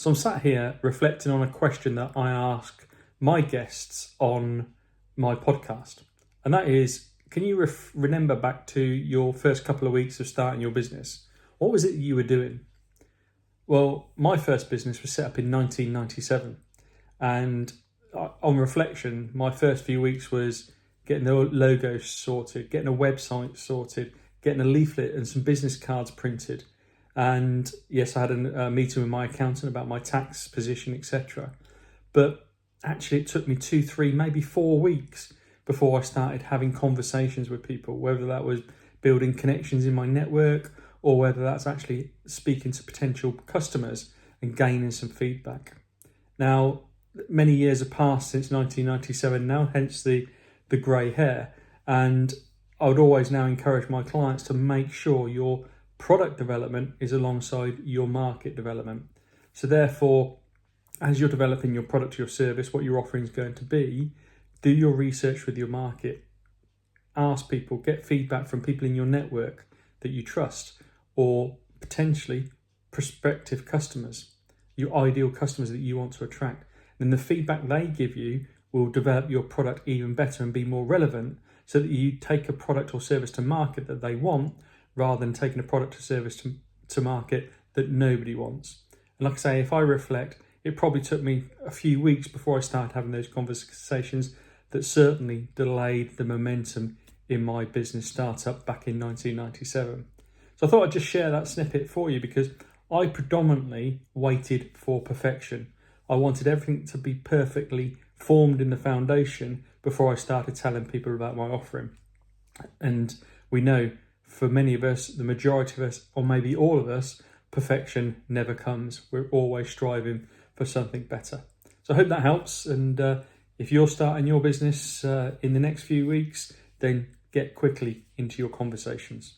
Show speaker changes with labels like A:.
A: So I'm sat here reflecting on a question that I ask my guests on my podcast. And that is, can you remember back to your first couple of weeks of starting your business? What was it you were doing? Well, my first business was set up in 1997. And on reflection, my first few weeks was getting the logo sorted, getting a website sorted, getting a leaflet and some business cards printed. And yes, I had a meeting with my accountant about my tax position, etc. But actually it took me 2, 3, maybe 4 weeks before I started having conversations with people, whether that was building connections in my network or whether that's actually speaking to potential customers and gaining some feedback. Now, many years have passed since 1997 now, hence the grey hair. And I would always now encourage my clients to make sure your product development is alongside your market development. So therefore, as you're developing your product or your service, what your offering is going to be, do your research with your market. Ask people, get feedback from people in your network that you trust, or potentially prospective customers, your ideal customers that you want to attract. Then the feedback they give you will develop your product even better and be more relevant, so that you take a product or service to market that they want, rather than taking a product or service to market that nobody wants. And like I say, if I reflect, it probably took me a few weeks before I started having those conversations that certainly delayed the momentum in my business startup back in 1997. So I thought I'd just share that snippet for you because I predominantly waited for perfection. I wanted everything to be perfectly formed in the foundation before I started telling people about my offering. And we know for many of us, the majority of us, or maybe all of us, perfection never comes. We're always striving for something better. So I hope that helps. And if you're starting your business in the next few weeks, then get quickly into your conversations.